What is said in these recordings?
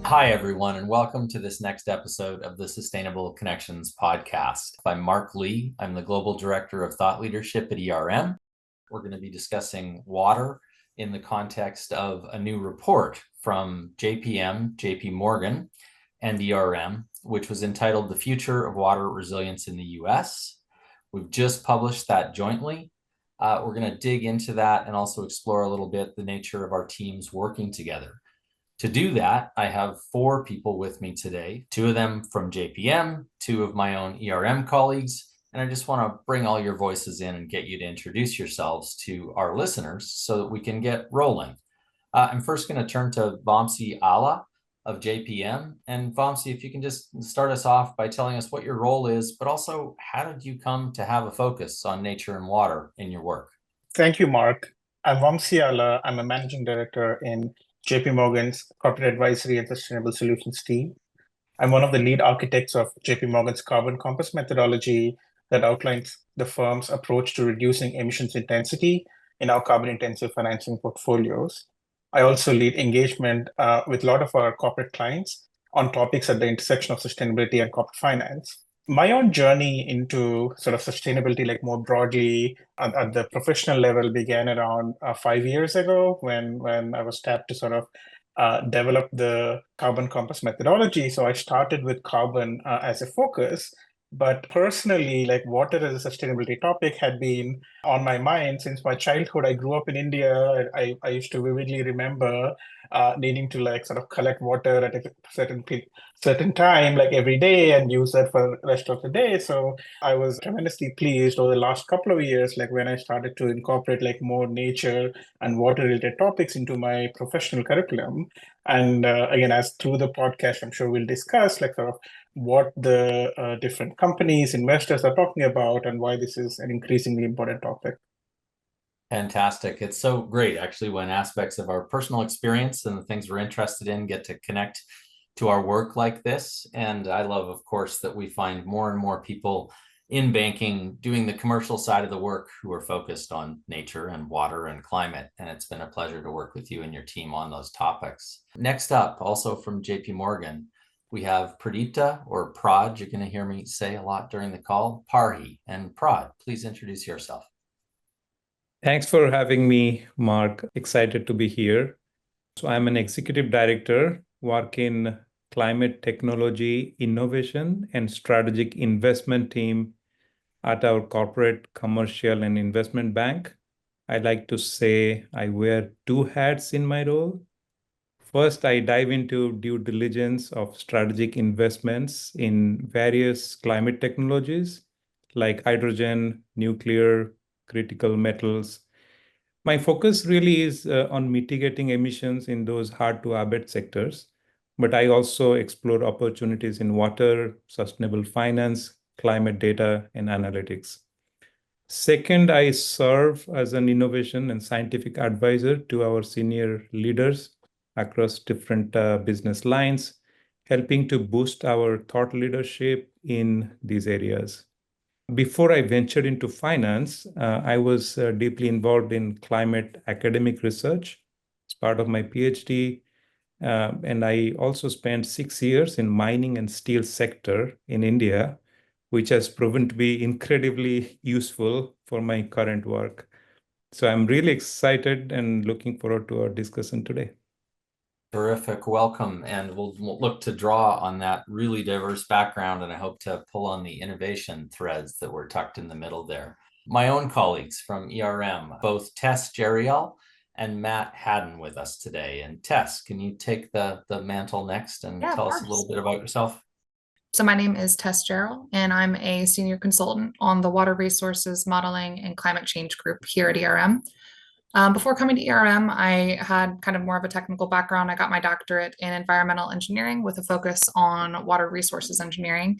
Hi, everyone, and welcome to this next episode of the Sustainable Connections podcast. I'm Mark Lee. I'm the Global Director of Thought Leadership at ERM. We're going to be discussing water in the context of a new report from JP Morgan, and ERM, which was entitled The Future of Water Resilience in the US. We've just published that jointly. We're going to dig into that and also explore a little bit the nature of our teams working together. To do that, I have four people with me today, two of them from JPM, two of my own ERM colleagues, and I just want to bring all your voices in and get you to introduce yourselves to our listeners so that we can get rolling. I'm first going to turn to Vamsi Alla of JPM. And Vamsi, if you can just start us off by telling us what your role is, but also how did you come to have a focus on nature and water in your work? Thank you, Mark. I'm Vamsi Alla. I'm a managing director in JP Morgan's Corporate Advisory and Sustainable Solutions team. I'm one of the lead architects of JP Morgan's Carbon Compass methodology that outlines the firm's approach to reducing emissions intensity in our carbon-intensive financing portfolios. I also lead engagement with a lot of our corporate clients on topics at the intersection of sustainability and corporate finance. My own journey into sort of sustainability, like more broadly at the professional level, began around 5 years ago when I was tapped to sort of develop the Carbon Compass methodology. So I started with carbon as a focus, but personally, like water as a sustainability topic had been on my mind since my childhood. I grew up in India. I used to vividly remember needing to like sort of collect water at a certain time, like every day, and use that for the rest of the day. So I was tremendously pleased over the last couple of years, like when I started to incorporate like more nature and water related topics into my professional curriculum. And again, as through the podcast, I'm sure we'll discuss like sort of what the different companies, investors are talking about and why this is an increasingly important topic. Fantastic. It's so great, actually, when aspects of our personal experience and the things we're interested in get to connect to our work like this. And I love, of course, that we find more and more people in banking doing the commercial side of the work who are focused on nature and water and climate. And it's been a pleasure to work with you and your team on those topics. Next up, also from JP Morgan, we have Pradipta, or Prad, you're going to hear me say a lot during the call, Parhi. And Prad, please introduce yourself. Thanks for having me, Mark. Excited to be here. So I'm an executive director, work in climate technology, innovation, and strategic investment team at our corporate, commercial, and investment bank. I like to say I wear two hats in my role. First, I dive into due diligence of strategic investments in various climate technologies like hydrogen, nuclear, critical metals. My focus really is on mitigating emissions in those hard to abate sectors, but I also explore opportunities in water, sustainable finance, climate data, and analytics. Second, I serve as an innovation and scientific advisor to our senior leaders across different business lines, helping to boost our thought leadership in these areas. Before I ventured into finance, I was deeply involved in climate academic research as part of my PhD. And I also spent 6 years in mining and steel sector in India, which has proven to be incredibly useful for my current work. So I'm really excited and looking forward to our discussion today. Terrific. Welcome. And we'll look to draw on that really diverse background, and I hope to pull on the innovation threads that were tucked in the middle there. My own colleagues from ERM, both Tess Jeriel and Matt Haddon with us today. And Tess, can you take the mantle next and tell us a little bit about yourself? So my name is Tess Gerald, and I'm a senior consultant on the Water Resources Modeling and Climate Change Group here at ERM. Before coming to ERM, I had kind of more of a technical background. I got my doctorate in environmental engineering with a focus on water resources engineering.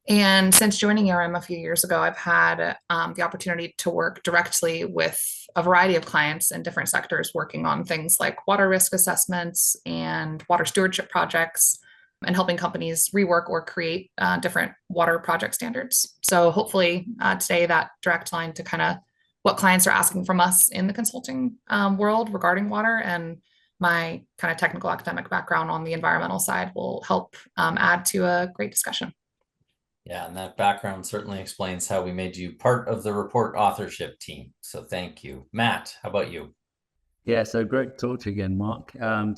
And since joining ERM a few years ago, I've had the opportunity to work directly with a variety of clients in different sectors, working on things like water risk assessments and water stewardship projects, and helping companies rework or create different water project standards. So hopefully today that direct line to kind of what clients are asking from us in the consulting world regarding water and my kind of technical academic background on the environmental side will help add to a great discussion. Yeah, and that background certainly explains how we made you part of the report authorship team. So thank you. Matt, how about you? Yeah, so great to talk to you again, Mark. I'm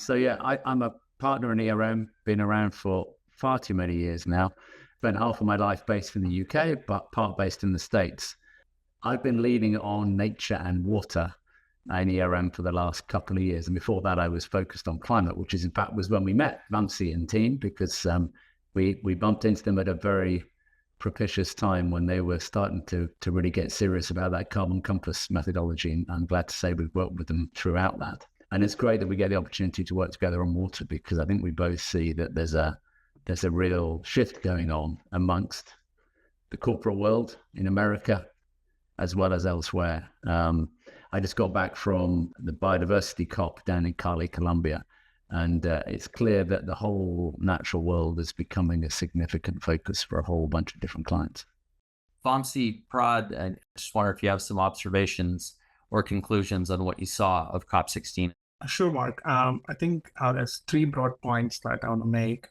a partner in ERM, been around for far too many years now. Spent half of my life based in the UK, but part based in the States. I've been leading on nature and water in ERM for the last couple of years. And before that, I was focused on climate, which is in fact was when we met Vamsi and team, because we bumped into them at a very propitious time when they were starting to really get serious about that carbon compass methodology. And I'm glad to say we've worked with them throughout that. And it's great that we get the opportunity to work together on water, because I think we both see that there's a real shift going on amongst the corporate world in America, as well as elsewhere. I just got back from the biodiversity COP down in Cali, Colombia, and it's clear that the whole natural world is becoming a significant focus for a whole bunch of different clients. Vamsi, Prad, I just wonder if you have some observations or conclusions on what you saw of COP16. Sure, Mark. I think there's three broad points that I want to make.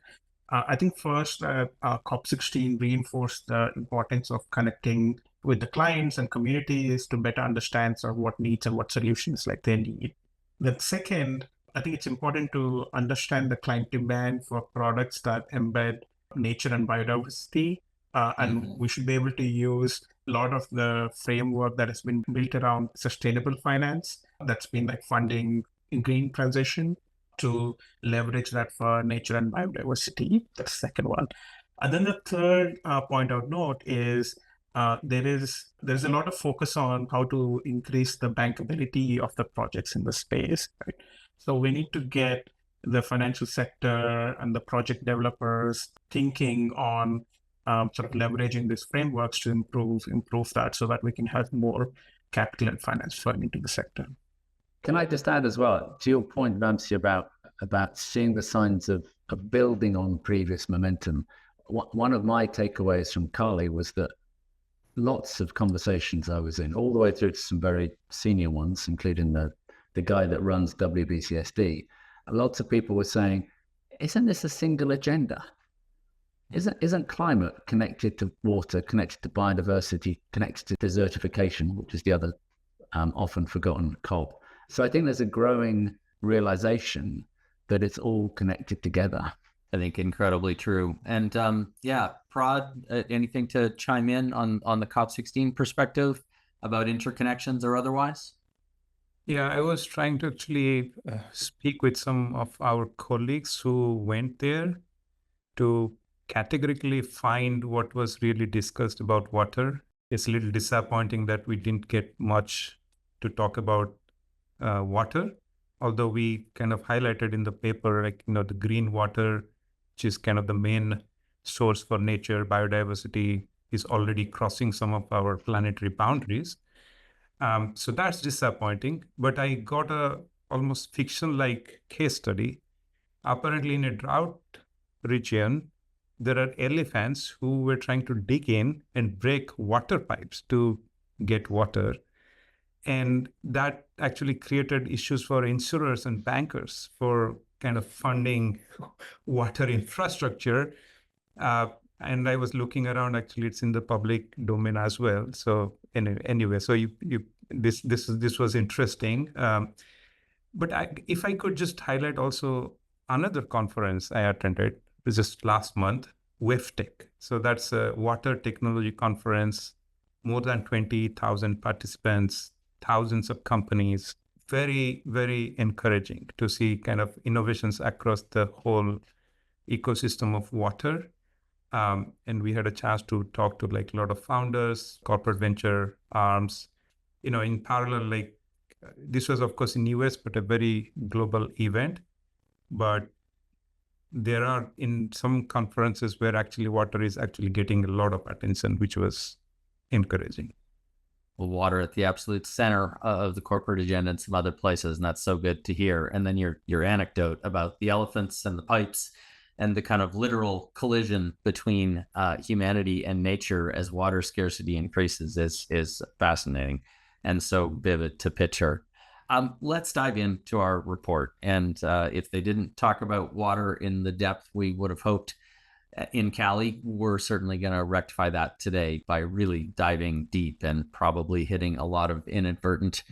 I think first, COP16 reinforced the importance of connecting with the clients and communities to better understand sort of what needs and what solutions like they need. Then second, I think it's important to understand the client demand for products that embed nature and biodiversity. And we should be able to use a lot of the framework that has been built around sustainable finance that's been like funding in green transition to leverage that for nature and biodiversity. That's the second one. And then the third point I would note is there's a lot of focus on how to increase the bankability of the projects in the space, right? So we need to get the financial sector and the project developers thinking on sort of leveraging these frameworks to improve that, so that we can have more capital and finance flowing into the sector. Can I just add as well, to your point, Vamsi, about seeing the signs of building on previous momentum? One of my takeaways from Cali was that lots of conversations I was in, all the way through to some very senior ones, including the guy that runs WBCSD, lots of people were saying, isn't this a single agenda? Isn't climate connected to water, connected to biodiversity, connected to desertification, which is the other often forgotten COP? So I think there's a growing realization that it's all connected together. I think incredibly true. And Prad, anything to chime in on the COP16 perspective about interconnections or otherwise? Yeah, I was trying to actually speak with some of our colleagues who went there to categorically find what was really discussed about water. It's a little disappointing that we didn't get much to talk about water, although we kind of highlighted in the paper, like, the green water, which is kind of the main source for nature, biodiversity, is already crossing some of our planetary boundaries. So that's disappointing. But I got a almost fiction-like case study. Apparently in a drought region, there are elephants who were trying to dig in and break water pipes to get water. And that actually created issues for insurers and bankers for kind of funding water infrastructure. And I was looking around, actually, it's in the public domain as well. So anyway, so this was interesting. But if I could just highlight also another conference I attended, it was just last month, WEFTEC. So that's a water technology conference, more than 20,000 participants, thousands of companies. Very, very encouraging to see kind of innovations across the whole ecosystem of water. And we had a chance to talk to like a lot of founders, corporate venture arms, in parallel, like this was of course in US, but a very global event. But there are in some conferences where actually water is actually getting a lot of attention, which was encouraging. Well, water at the absolute center of the corporate agenda in some other places, and that's so good to hear. And then your anecdote about the elephants and the pipes and the kind of literal collision between humanity and nature as water scarcity increases is fascinating and so vivid to picture. Let's dive into our report. And if they didn't talk about water in the depth we would have hoped in Cali, we're certainly going to rectify that today by really diving deep and probably hitting a lot of inadvertent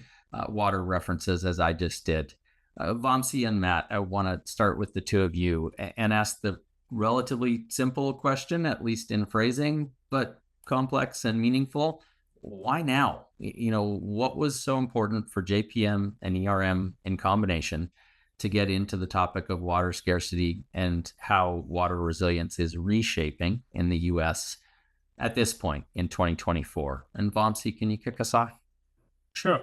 water references, as I just did. Vamsi and Matt, I want to start with the two of you and ask the relatively simple question, at least in phrasing, but complex and meaningful. Why now? What was so important for JPM and ERM in combination to get into the topic of water scarcity and how water resilience is reshaping in the US at this point in 2024? And Vamsi, can you kick us off? Sure.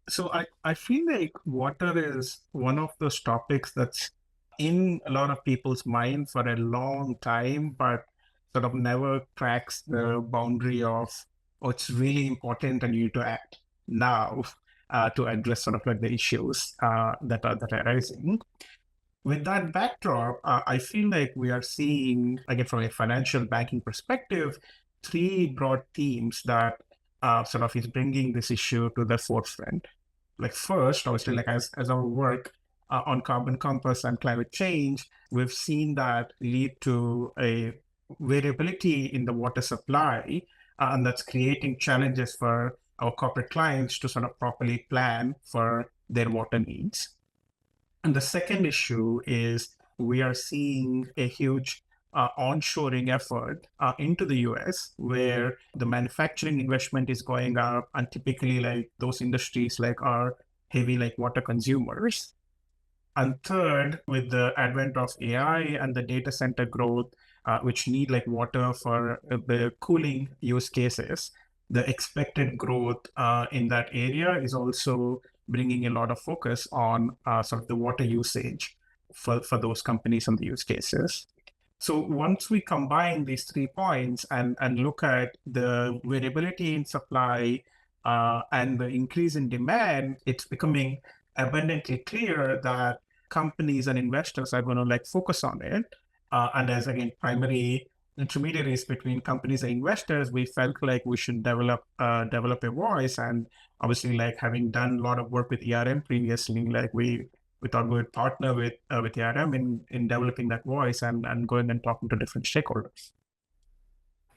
So I feel like water is one of those topics that's in a lot of people's mind for a long time, but sort of never cracks the boundary of, oh, it's really important and you need to act now to address sort of like the issues that are arising. With that backdrop, I feel like we are seeing, again, from a financial banking perspective, three broad themes that sort of is bringing this issue to the forefront. Like first, obviously, like as our work on Carbon Compass and climate change, we've seen that lead to a variability in the water supply, and that's creating challenges for our corporate clients to sort of properly plan for their water needs. And the second issue is we are seeing a huge onshoring effort into the US, where the manufacturing investment is going up, and typically like those industries like are heavy like water consumers. And third, with the advent of AI and the data center growth, which need like water for the cooling use cases, the expected growth in that area is also bringing a lot of focus on sort of the water usage for those companies and the use cases. So once we combine these 3 points and look at the variability in supply and the increase in demand, it's becoming abundantly clear that companies and investors are going to like focus on it. And as again, primary intermediaries between companies and investors, we felt like we should develop a voice. And obviously, like having done a lot of work with ERM previously, like we thought we would partner with ERM in developing that voice and going and talking to different stakeholders.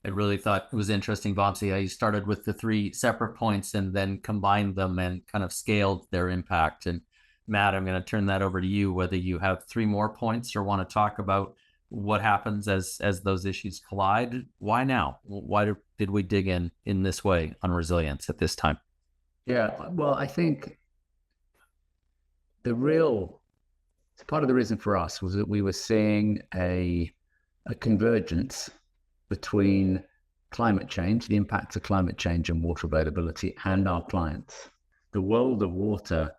I really thought it was interesting, Vamsi, how you started with the 3 separate points and then combined them and kind of scaled their impact. And Matt, I'm going to turn that over to you, whether you have 3 more points or want to talk about what happens as those issues collide. Why now? Why did we dig in this way on resilience at this time? Yeah, well, I think part of the reason for us was that we were seeing a convergence between climate change, the impacts of climate change and water availability, and our clients. The world of water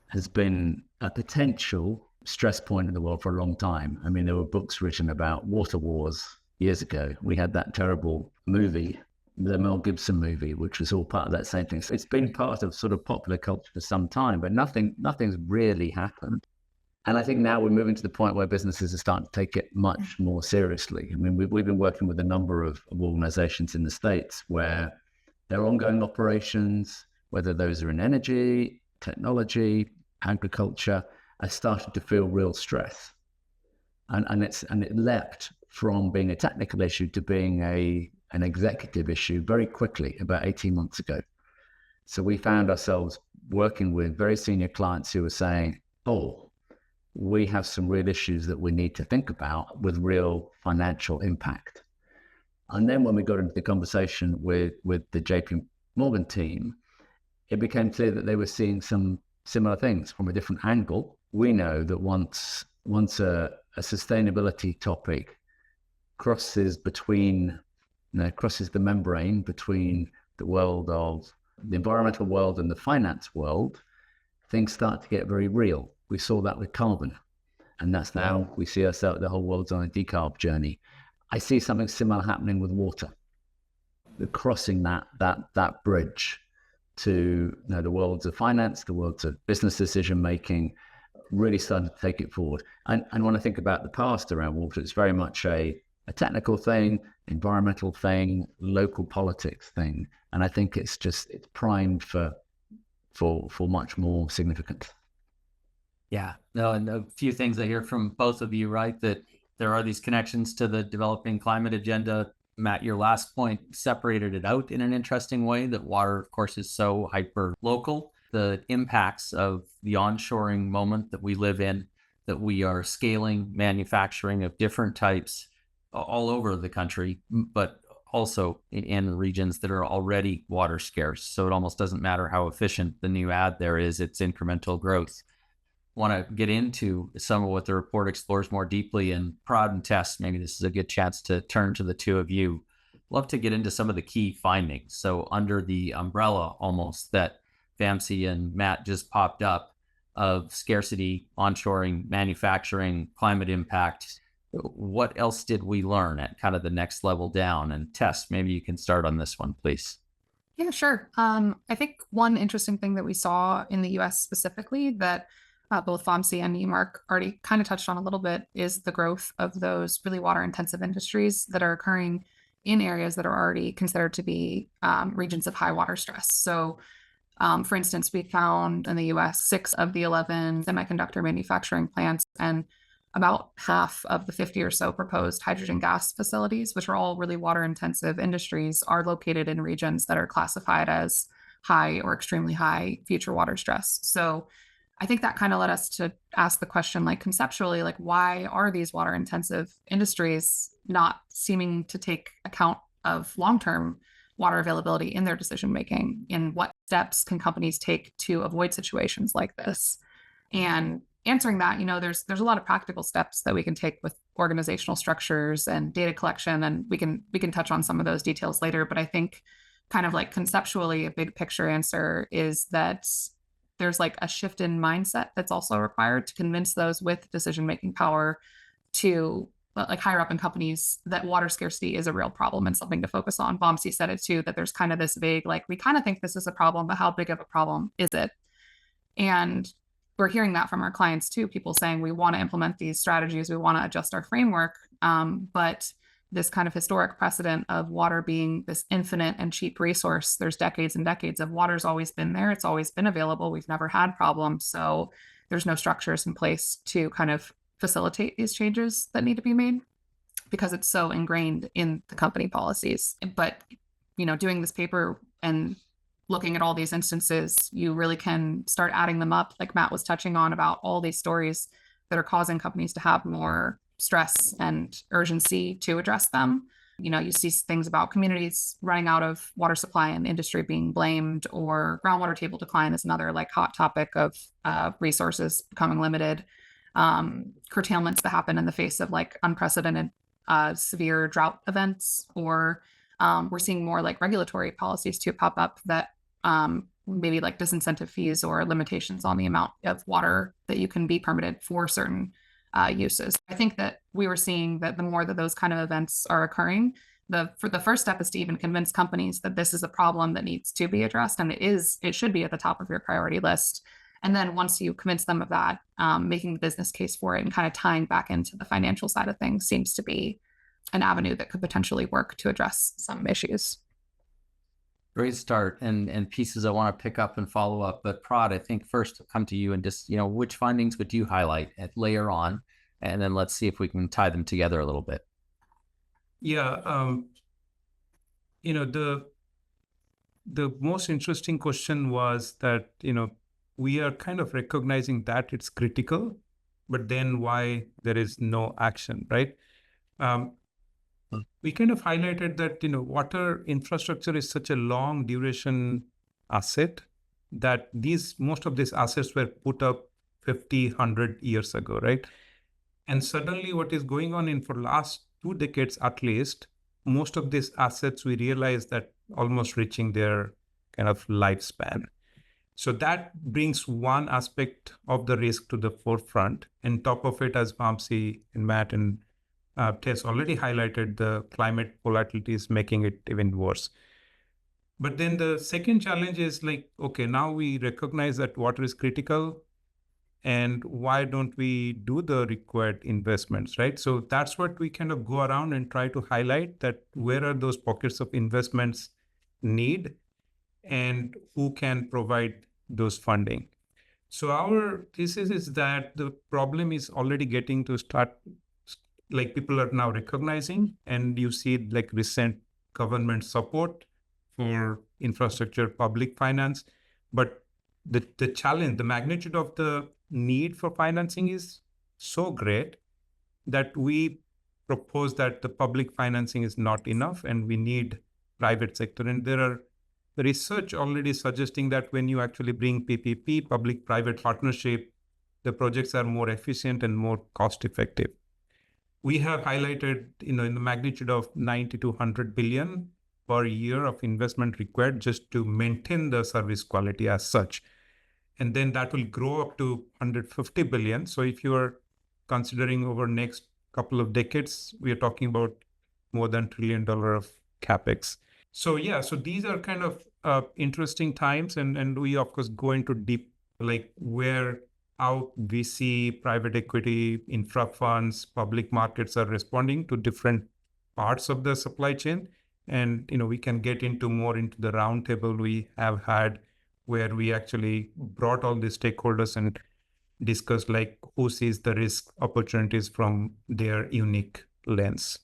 has been a potential stress point in the world for a long time. I mean, there were books written about water wars years ago. We had that terrible movie, the Mel Gibson movie, which was all part of that same thing. So it's been part of sort of popular culture for some time, but nothing's really happened. And I think now we're moving to the point where businesses are starting to take it much more seriously. I mean, we've been working with a number of organizations in the States where their ongoing operations, whether those are in energy, technology, agriculture, are starting to feel real stress. And it leapt from being a technical issue to being an executive issue very quickly, about 18 months ago. So we found ourselves working with very senior clients who were saying, oh, we have some real issues that we need to think about with real financial impact. And then when we got into the conversation with the JP Morgan team, it became clear that they were seeing some similar things from a different angle. We know that once a sustainability topic crosses the membrane between the world of the environmental world and the finance world, things start to get very real. We saw that with carbon, and that's now we see ourselves, the whole world's on a decarb journey. I see something similar happening with water. We're crossing that bridge to the worlds of finance, the worlds of business decision making, really starting to take it forward. And when I think about the past around water, it's very much a technical thing, environmental thing, local politics thing. And I think it's primed for for much more significant. Yeah, no, and a few things I hear from both of you, right? That there are these connections to the developing climate agenda. Matt, your last point separated it out in an interesting way that water, of course, is so hyper local. The impacts of the onshoring moment that we live in, that we are scaling manufacturing of different types all over the country, but also in regions that are already water scarce. So it almost doesn't matter how efficient the new ad there is, it's incremental growth. Want to get into some of what the report explores more deeply. And Prad and Tess, maybe this is a good chance to turn to the two of you. Love to get into some of the key findings. So under the umbrella almost that Vamsi and Matt just popped up of scarcity, onshoring, manufacturing, climate impact, what else did we learn at kind of the next level down? And Tess, maybe you can start on this one, please. Yeah, sure. I think one interesting thing that we saw in the US specifically that both Vamsi and you, Mark, already kind of touched on a little bit is the growth of those really water intensive industries that are occurring in areas that are already considered to be regions of high water stress. So for instance, we found in the US 6 of the 11 semiconductor manufacturing plants and about half of the 50 or so proposed hydrogen gas facilities, which are all really water intensive industries, are located in regions that are classified as high or extremely high future water stress. So I think that kind of led us to ask the question, like conceptually, like why are these water intensive industries not seeming to take account of long-term water availability in their decision making? And what steps can companies take to avoid situations like this? And answering that, there's a lot of practical steps that we can take with organizational structures and data collection, and we can touch on some of those details later. But I think kind of like conceptually, a big picture answer is that there's like a shift in mindset that's also required to convince those with decision-making power to like higher up in companies that water scarcity is a real problem and something to focus on. Vamsi said it too, that there's kind of this vague, like, we kind of think this is a problem, but how big of a problem is it? And we're hearing that from our clients too, people saying we want to implement these strategies, we want to adjust our framework, but this kind of historic precedent of water being this infinite and cheap resource. There's decades and decades of water's always been there. It's always been available. We've never had problems. So there's no structures in place to kind of facilitate these changes that need to be made because it's so ingrained in the company policies. But, doing this paper and looking at all these instances, you really can start adding them up, like Matt was touching on, about all these stories that are causing companies to have more stress and urgency to address them. You see things about communities running out of water supply and industry being blamed, or groundwater table decline is another like hot topic of resources becoming limited. Curtailments that happen in the face of like unprecedented severe drought events, or we're seeing more like regulatory policies to pop up that maybe like disincentive fees or limitations on the amount of water that you can be permitted for certain uses. I think that we were seeing that the more that those kind of events are occurring, the first step is to even convince companies that this is a problem that needs to be addressed, and it should be at the top of your priority list. And then once you convince them of that, making the business case for it and kind of tying back into the financial side of things seems to be an avenue that could potentially work to address some issues. Great start, and pieces I want to pick up and follow up. But Prad, I think first I'll come to you and just, which findings would you highlight at layer on, and then let's see if we can tie them together a little bit. Yeah, the most interesting question was that, we are kind of recognizing that it's critical, but then why there is no action, right? We kind of highlighted that, water infrastructure is such a long duration asset that most of these assets were put up 50, 100 years ago, right? And suddenly what is going on for last 2 decades at least, most of these assets, we realize that almost reaching their kind of lifespan. So that brings one aspect of the risk to the forefront. And top of it, as Vamsi and Matt and Tess already highlighted, the climate volatility is making it even worse. But then the second challenge is like, okay, now we recognize that water is critical, and why don't we do the required investments, right? So that's what we kind of go around and try to highlight, that where are those pockets of investments need and who can provide those funding. So our thesis is that the problem is already getting to start, like people are now recognizing, and you see like recent government support for infrastructure, public finance. But the challenge, the magnitude of the need for financing is so great that we propose that the public financing is not enough and we need private sector. And there are the research already suggesting that when you actually bring PPP, public-private partnership, the projects are more efficient and more cost-effective. We have highlighted, in the magnitude of 90 to 100 billion per year of investment required just to maintain the service quality as such. And then that will grow up to 150 billion. So if you are considering over next couple of decades, we are talking about more than $1 trillion of capex. So yeah, so these are kind of interesting times, and we of course go into deep, like how VC, private equity, infra funds, public markets are responding to different parts of the supply chain. And we can get into more into the roundtable we have had, where we actually brought all the stakeholders and discussed like who sees the risk opportunities from their unique lens.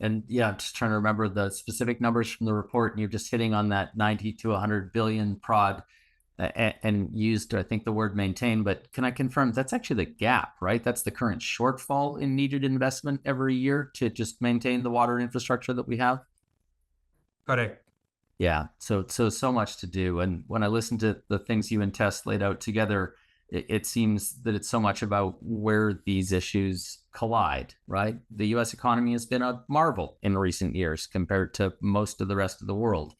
And yeah, I'm just trying to remember the specific numbers from the report, and you're just hitting on that 90 to 100 billion prod and used, I think, the word maintain. But can I confirm that's actually the gap, right? That's the current shortfall in needed investment every year to just maintain the water infrastructure that we have? Correct. Yeah, so much to do. And when I listen to the things you and Tess laid out together, it seems that it's so much about where these issues collide, right? The US economy has been a marvel in recent years compared to most of the rest of the world,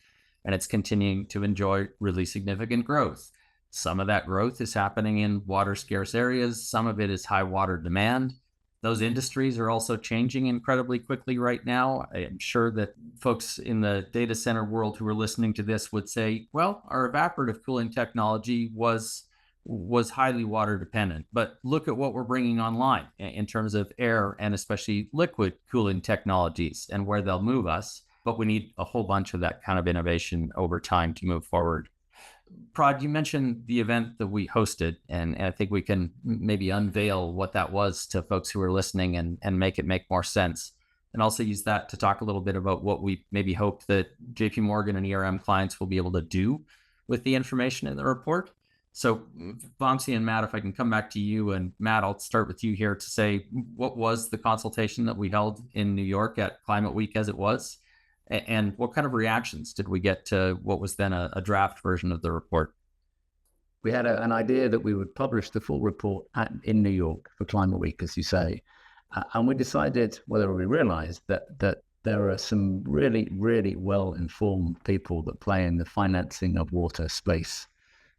and it's continuing to enjoy really significant growth. Some of that growth is happening in water scarce areas. Some of it is high water demand. Those industries are also changing incredibly quickly right now. I'm sure that folks in the data center world who are listening to this would say, well, our evaporative cooling technology was highly water dependent, but look at what we're bringing online in terms of air and especially liquid cooling technologies and where they'll move us. But we need a whole bunch of that kind of innovation over time to move forward. Prad, you mentioned the event that we hosted, and I think we can maybe unveil what that was to folks who are listening and make it make more sense. And also use that to talk a little bit about what we maybe hope that JP Morgan and ERM clients will be able to do with the information in the report. So Vamsi and Matt, if I can come back to you, and Matt, I'll start with you here to say, what was the consultation that we held in New York at Climate Week as it was? And what kind of reactions did we get to what was then a draft version of the report? We had an idea that we would publish the full report in New York for Climate Week, as you say. And we decided, whether we realized that there are some really, really well-informed people that play in the financing of water space.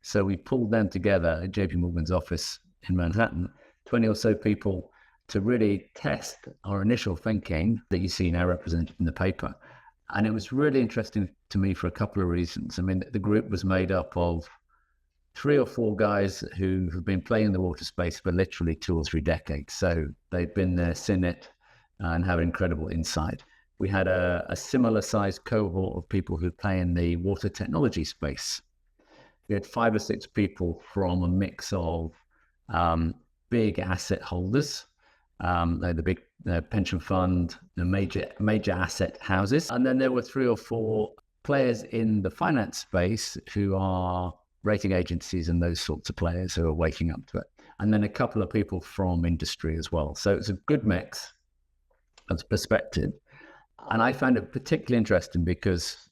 So we pulled them together at JP Morgan's office in Manhattan, 20 or so people, to really test our initial thinking that you see now represented in the paper. And it was really interesting to me for a couple of reasons. I mean, the group was made up of 3 or 4 guys who have been playing in the water space for literally 2 or 3 decades. So they've been there, seen it, and have incredible insight. We had a similar sized cohort of people who play in the water technology space. We had 5 or 6 people from a mix of big asset holders, the big pension fund, the major asset houses. And then there were 3 or 4 players in the finance space who are rating agencies and those sorts of players who are waking up to it. And then a couple of people from industry as well. So it's a good mix of perspective. And I found it particularly interesting because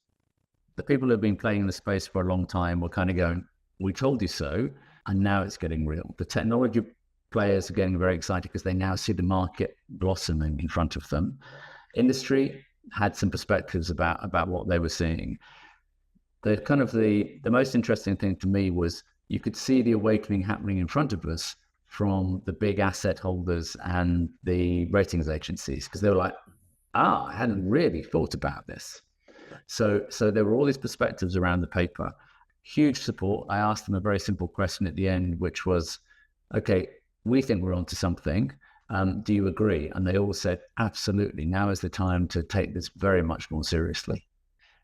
the people who have been playing in the space for a long time were kind of going, we told you so, and now it's getting real. The technology players are getting very excited because they now see the market blossoming in front of them. Industry had some perspectives about what they were seeing. The most interesting thing to me was you could see the awakening happening in front of us from the big asset holders and the ratings agencies, because they were like, I hadn't really thought about this. So there were all these perspectives around the paper, huge support. I asked them a very simple question at the end, which was, okay, we think we're onto something. Do you agree? And they all said, absolutely. Now is the time to take this very much more seriously.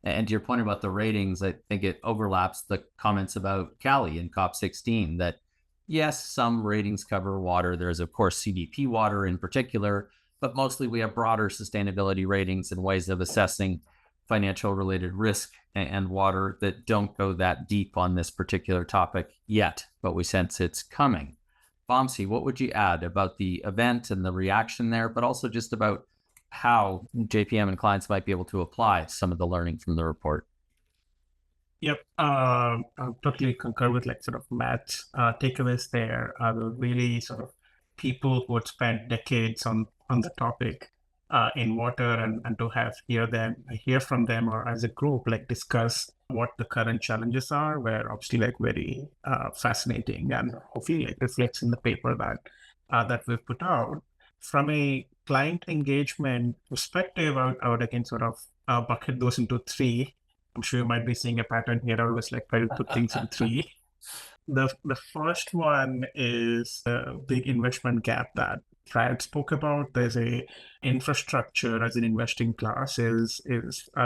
And to your point about the ratings, I think it overlaps the comments about Cali in COP16 that yes, some ratings cover water. There's, of course, CDP water in particular, but mostly we have broader sustainability ratings and ways of assessing financial related risk and water that don't go that deep on this particular topic yet, but we sense it's coming. Vamsi, what would you add about the event and the reaction there, but also just about how JPM and clients might be able to apply some of the learning from the report? Yep, I totally concur with like sort of Matt's takeaways there. The really sort of people who had spent decades on the topic in water, and to have hear from them, or as a group like discuss what the current challenges are, were obviously like very fascinating, and hopefully like reflects in the paper that we've put out. From a client engagement perspective, I would again sort of bucket those into three. I'm sure you might be seeing a pattern here. I always like try to put things in three. The first one is a big investment gap that Brad spoke about. There's a infrastructure as an investing class is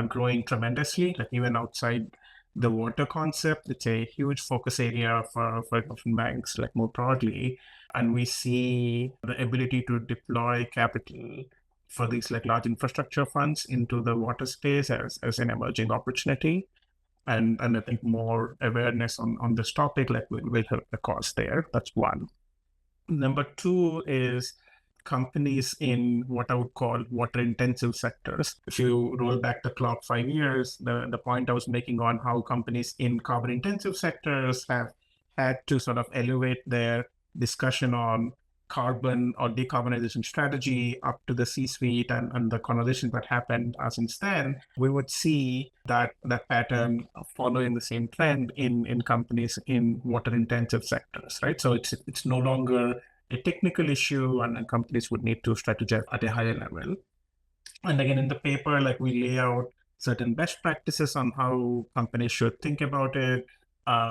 growing tremendously, like even outside the water concept. It's a huge focus area for investment banks, like more broadly. And we see the ability to deploy capital for these like large infrastructure funds into the water space as an emerging opportunity. And I think more awareness on this topic like will help the cause there. That's one. Number two is companies in what I would call water intensive sectors. If you roll back the clock 5 years, the point I was making on how companies in carbon intensive sectors have had to sort of elevate their discussion on carbon or decarbonization strategy up to the C-suite and the conversations that happened since then, we would see that pattern following the same trend in companies in water intensive sectors, right? So it's no longer a technical issue, and companies would need to strategize at a higher level. And again, in the paper, like we lay out certain best practices on how companies should think about it.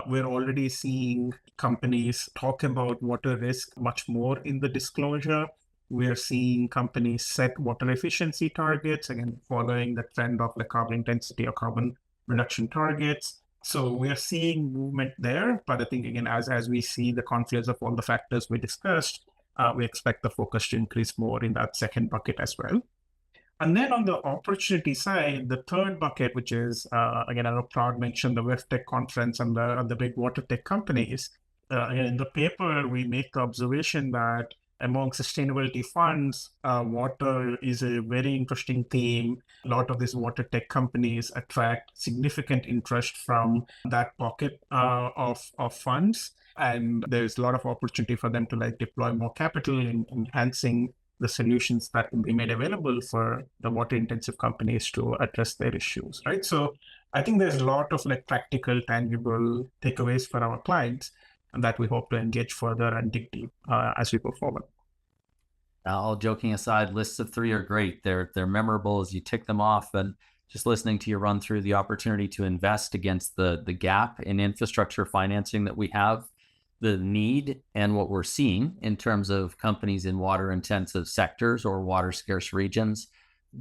We're already seeing companies talk about water risk much more in the disclosure. We're seeing companies set water efficiency targets, again, following the trend of the carbon intensity or carbon reduction targets. So we are seeing movement there, but I think again, as we see the confluence of all the factors we discussed, we expect the focus to increase more in that second bucket as well. And then on the opportunity side, the third bucket, which is, again, I know Prad mentioned the WEFTech conference and the big water tech companies. In the paper, we make the observation that among sustainability funds, water is a very interesting theme. A lot of these water tech companies attract significant interest from that pocket of funds. And there's a lot of opportunity for them to like deploy more capital in enhancing the solutions that can be made available for the water intensive companies to address their issues, right? So I think there's a lot of like practical, tangible takeaways for our clients and that we hope to engage further and dig deep as we go forward. All joking aside, lists of three are great. They're memorable as you tick them off, and just listening to you run through the opportunity to invest against the gap in infrastructure financing that we have, the need and what we're seeing in terms of companies in water intensive sectors or water scarce regions,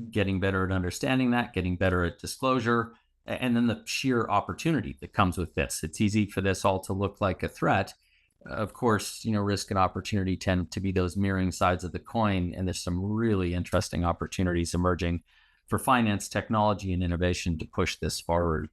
getting better at understanding that, getting better at disclosure, and then the sheer opportunity that comes with this. It's easy for this all to look like a threat. Of course, risk and opportunity tend to be those mirroring sides of the coin, and there's some really interesting opportunities emerging for finance, technology, and innovation to push this forward.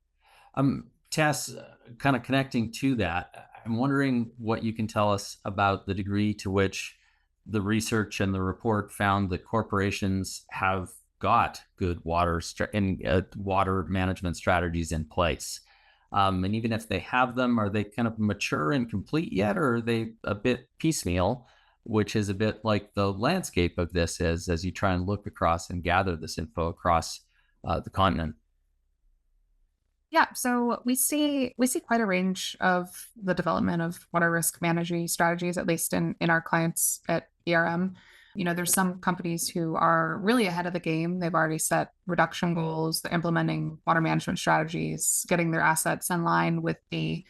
Tess, kind of connecting to that, I'm wondering what you can tell us about the degree to which the research and the report found that corporations have got good water management strategies in place. And even if they have them, are they kind of mature and complete yet, or are they a bit piecemeal, which is a bit like the landscape of this is as you try and look across and gather this info across the continent? Yeah, so we see quite a range of the development of water risk management strategies, at least in our clients at ERM. There's some companies who are really ahead of the game. They've already set reduction goals, they're implementing water management strategies, getting their assets in line with the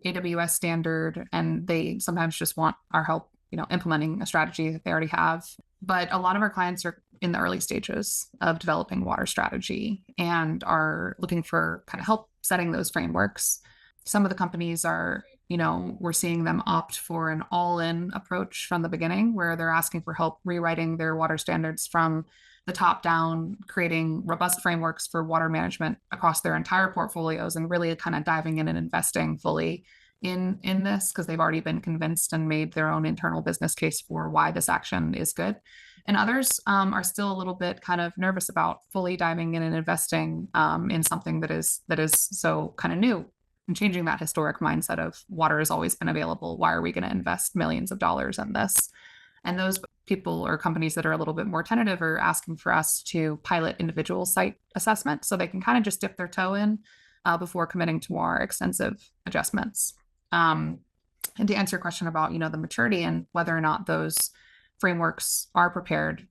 AWS standard, and they sometimes just want our help, implementing a strategy that they already have. But a lot of our clients are in the early stages of developing water strategy and are looking for kind of help setting those frameworks. Some of the companies are, we're seeing them opt for an all-in approach from the beginning, where they're asking for help rewriting their water standards from the top down, creating robust frameworks for water management across their entire portfolios, and really kind of diving in and investing fully in this, because they've already been convinced and made their own internal business case for why this action is good. And others are still a little bit kind of nervous about fully diving in and investing in something that is so kind of new, and changing that historic mindset of water has always been available. Why are we going to invest millions of dollars in this? And those people or companies that are a little bit more tentative are asking for us to pilot individual site assessment, so they can kind of just dip their toe in before committing to more extensive adjustments. And to answer your question about, the maturity and whether or not those frameworks are prepared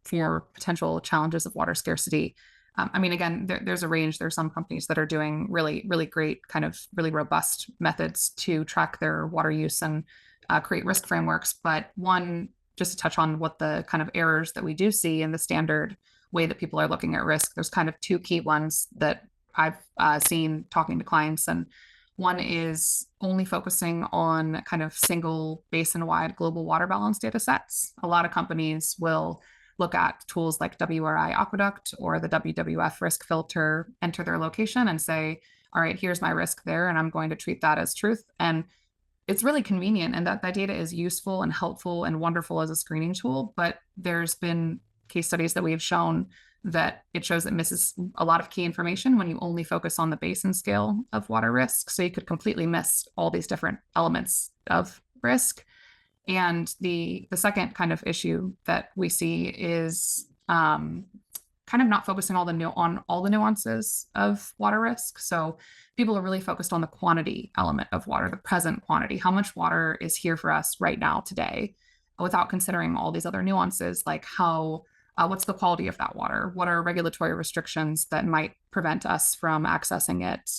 for potential challenges of water scarcity. Again, there's a range. There's some companies that are doing really, really great, kind of really robust methods to track their water use and create risk frameworks. But one, just to touch on what the kind of errors that we do see in the standard way that people are looking at risk, there's kind of two key ones that I've seen talking to clients. And one is only focusing on kind of single basin-wide global water balance data sets. A lot of companies will look at tools like WRI Aqueduct or the WWF risk filter, enter their location and say, all right, here's my risk there, and I'm going to treat that as truth. And it's really convenient, and that data is useful and helpful and wonderful as a screening tool. But there's been case studies that we have shown that it shows it misses a lot of key information when you only focus on the basin scale of water risk. So you could completely miss all these different elements of risk. And the second kind of issue that we see is kind of not focusing on all the nuances of water risk. So people are really focused on the quantity element of water, the present quantity. How much water is here for us right now today, without considering all these other nuances, like what's the quality of that water? What are regulatory restrictions that might prevent us from accessing it?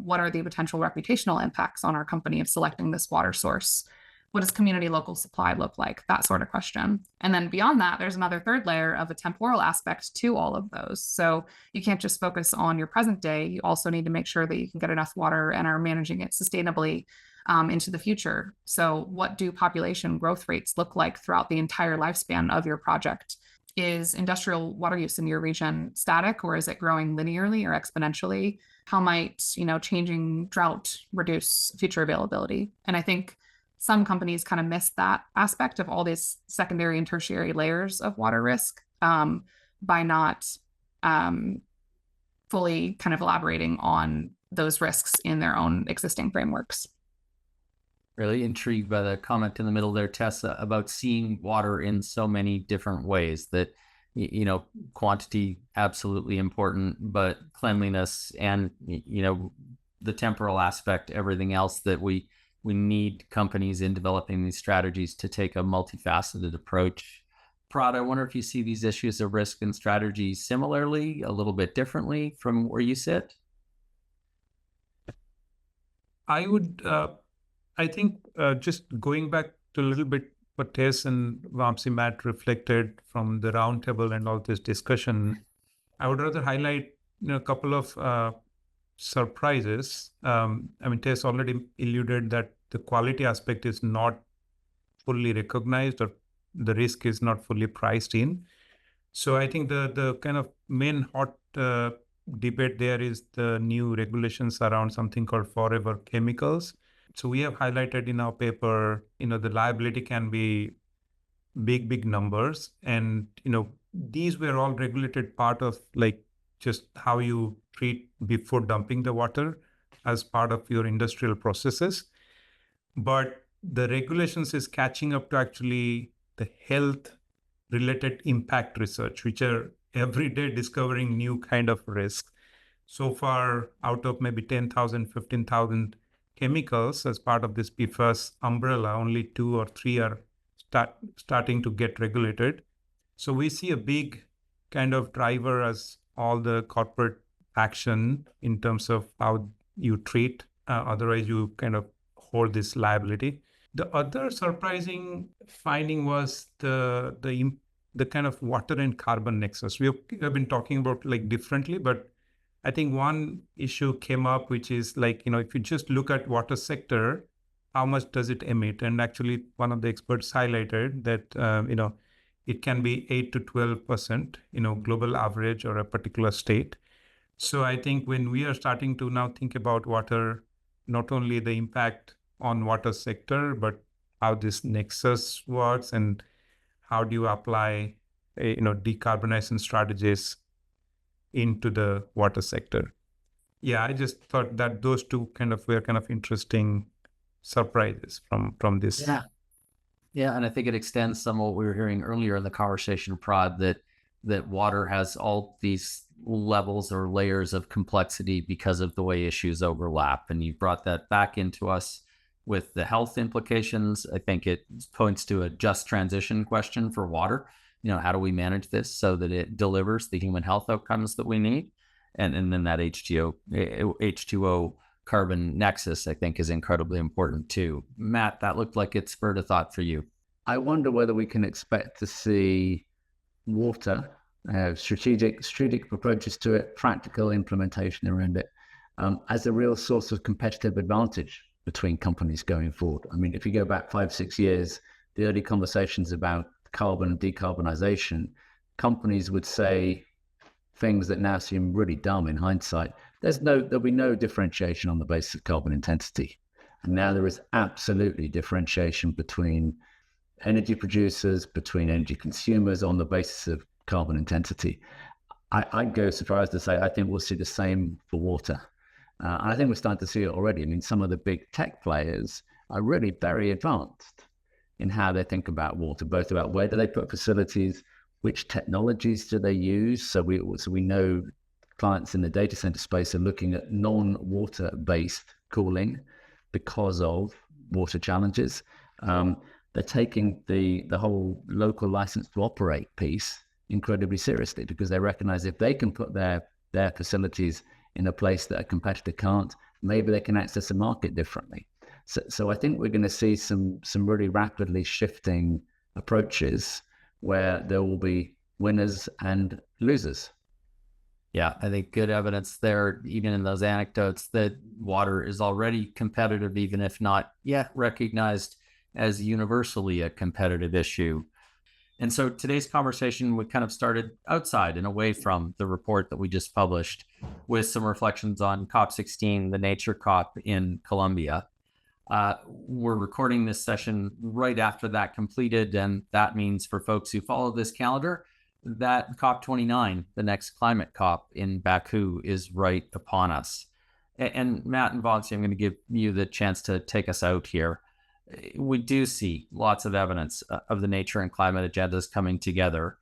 What are the potential reputational impacts on our company of selecting this water source? What does community local supply look like? That sort of question. And then beyond that, there's another third layer of a temporal aspect to all of those. So you can't just focus on your present day. You also need to make sure that you can get enough water and are managing it sustainably into the future. So what do population growth rates look like throughout the entire lifespan of your project? Is industrial water use in your region static, or is it growing linearly or exponentially? How might, changing drought reduce future availability? And I think some companies kind of miss that aspect of all these secondary and tertiary layers of water risk by not fully kind of elaborating on those risks in their own existing frameworks. Really intrigued by the comment in the middle there, Tessa, about seeing water in so many different ways, that, quantity absolutely important, but cleanliness and, the temporal aspect, everything else, that we need companies in developing these strategies to take a multifaceted approach. Prad, I wonder if you see these issues of risk and strategy similarly, a little bit differently from where you sit? I think just going back to a little bit what Tess and Vamsi Matt reflected from the roundtable and all this discussion, I would rather highlight a couple of surprises. Tess already alluded that the quality aspect is not fully recognized, or the risk is not fully priced in. So I think the kind of main hot debate there is the new regulations around something called forever chemicals. So we have highlighted in our paper, the liability can be big numbers. And, these were all regulated part of like just how you treat before dumping the water as part of your industrial processes. But the regulations is catching up to actually the health related impact research, which are every day discovering new kind of risks. So far, out of maybe 10,000, 15,000 chemicals as part of this PFAS umbrella, only 2 or 3 are starting to get regulated. So we see a big kind of driver as all the corporate action in terms of how you treat, otherwise you kind of hold this liability. The other surprising finding was the the kind of water and carbon nexus. We have been talking about like differently, but I think one issue came up, which is like, if you just look at water sector, how much does it emit? And actually, one of the experts highlighted that, it can be 8 to 12%, global average or a particular state. So I think when we are starting to now think about water, not only the impact on water sector, but how this nexus works and how do you apply, decarbonization strategies into the water sector. Yeah, I just thought that those two were kind of interesting surprises from this. Yeah, and I think it extends some of what we were hearing earlier in the conversation, Prad, that water has all these levels or layers of complexity because of the way issues overlap. And you brought that back into us with the health implications. I think it points to a just transition question for water. How do we manage this so that it delivers the human health outcomes that we need? And then that H2O carbon nexus, I think, is incredibly important too. Matt, that looked like it spurred a thought for you. I wonder whether we can expect to see water, strategic approaches to it, practical implementation around it, as a real source of competitive advantage between companies going forward. I mean, if you go back 5-6 years, the early conversations about carbon and decarbonization, companies would say things that now seem really dumb in hindsight. There'll be no differentiation on the basis of carbon intensity. And now there is absolutely differentiation between energy producers, between energy consumers on the basis of carbon intensity. I'd go so far as to say, I think we'll see the same for water. And I think we're starting to see it already. I mean, some of the big tech players are really very advanced in how they think about water, both about where do they put facilities, which technologies do they use. So we know clients in the data center space are looking at non-water based cooling because of water challenges. They're taking the whole local license to operate piece incredibly seriously because they recognize if they can put their facilities in a place that a competitor can't, maybe they can access the market differently. So I think we're going to see some really rapidly shifting approaches where there will be winners and losers. Yeah, I think good evidence there, even in those anecdotes, that water is already competitive, even if not yet recognized as universally a competitive issue. And so today's conversation, we kind of started outside and away from the report that we just published with some reflections on COP16, the Nature COP in Colombia. We're recording this session right after that completed, and that means for folks who follow this calendar, that COP29, the next climate COP in Baku, is right upon us. And Matt and Vamsi, I'm going to give you the chance to take us out here. We do see lots of evidence of the nature and climate agendas coming together,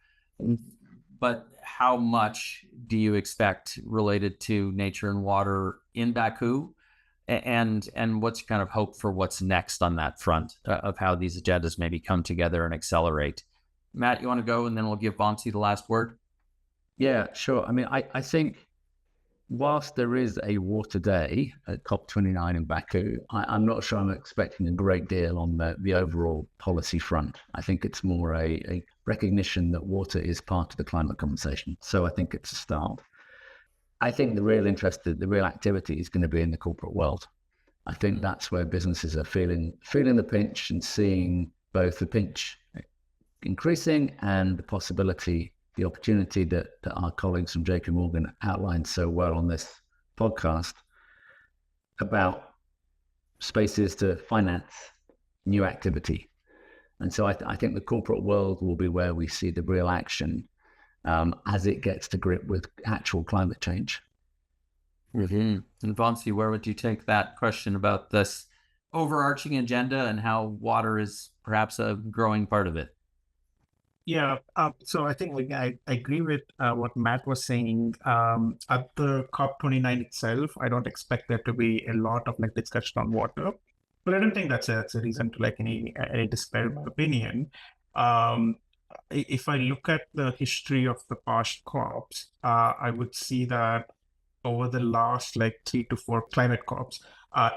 but how much do you expect related to nature and water in Baku? And what's kind of hope for what's next on that front of how these agendas maybe come together and accelerate? Matt, you want to go, and then we'll give Vamsi the last word? Yeah, sure. I mean, I think whilst there is a water day at COP29 in Baku, I'm not sure I'm expecting a great deal on the overall policy front. I think it's more a recognition that water is part of the climate conversation. So I think it's a start. I think the real activity is going to be in the corporate world. I think that's where businesses are feeling the pinch and seeing both the pinch increasing and the opportunity that our colleagues from JP Morgan outlined so well on this podcast about spaces to finance new activity. And so I think the corporate world will be where we see the real action as it gets to grip with actual climate change. Mm-hmm. And Vamsi, where would you take that question about this overarching agenda and how water is perhaps a growing part of it? Yeah, so I think I agree with what Matt was saying. At the COP29 itself, I don't expect there to be a lot of discussion on water, but I don't think that's a reason to any despair, in my opinion. If I look at the history of the past COPs, I would see that over the last 3 to 4 climate COPs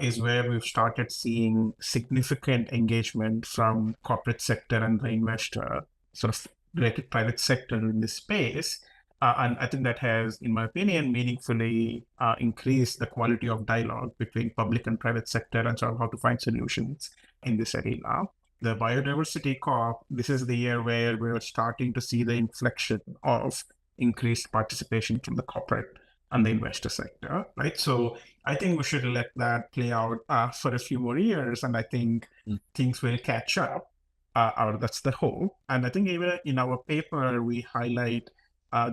is where we've started seeing significant engagement from corporate sector and the investor, sort of related private sector in this space. And I think that has, in my opinion, meaningfully increased the quality of dialogue between public and private sector and sort of how to find solutions in this arena. The Biodiversity COP, this is the year where we're starting to see the inflection of increased participation from the corporate and the investor sector, right? So I think we should let that play out for a few more years, and I think things will catch up. Or that's the hope. And I think even in our paper, we highlight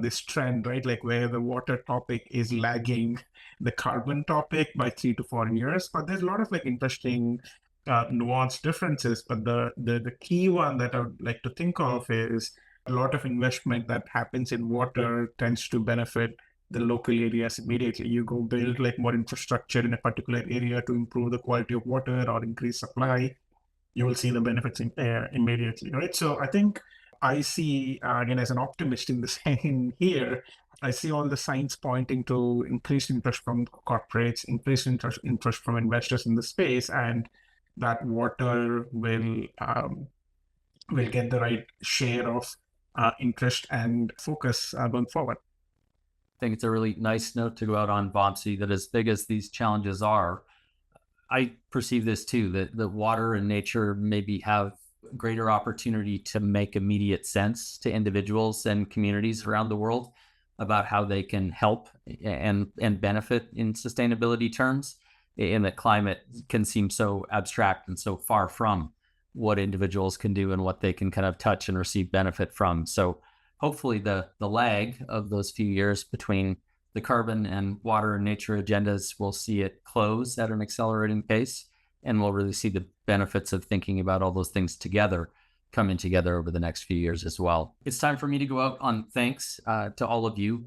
this trend, right? Like where the water topic is lagging the carbon topic by 3 to 4 years. But there's a lot of like interesting nuanced differences. But the key one that I would like to think of is a lot of investment that happens in water tends to benefit the local areas immediately. You go build like more infrastructure in a particular area to improve the quality of water or increase supply, you will see the benefits immediately, right? So I think I see, again, as an optimist in the same here, I see all the signs pointing to increased interest from corporates, increased interest from investors in the space, and that water will get the right share of interest and focus going forward. I think it's a really nice note to go out on, Vamsi, that as big as these challenges are, I perceive this too, that the water and nature maybe have greater opportunity to make immediate sense to individuals and communities around the world about how they can help and benefit in sustainability terms, and that climate can seem so abstract and so far from what individuals can do and what they can kind of touch and receive benefit from. So hopefully the lag of those few years between the carbon and water and nature agendas, we'll see it close at an accelerating pace, and we'll really see the benefits of thinking about all those things together coming together over the next few years as well. It's time for me to go out on thanks to all of you.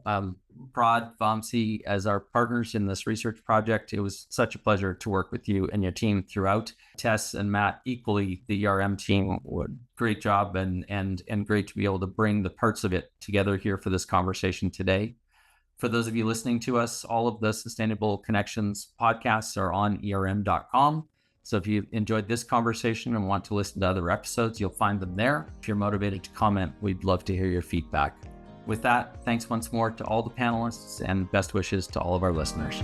Prad, Vamsi, as our partners in this research project, it was such a pleasure to work with you and your team throughout. Tess and Matt, equally, the ERM team, great job and great to be able to bring the parts of it together here for this conversation today. For those of you listening to us, all of the Sustainable Connections podcasts are on erm.com. So if you enjoyed this conversation and want to listen to other episodes, you'll find them there. If you're motivated to comment, we'd love to hear your feedback. With that, thanks once more to all the panelists and best wishes to all of our listeners.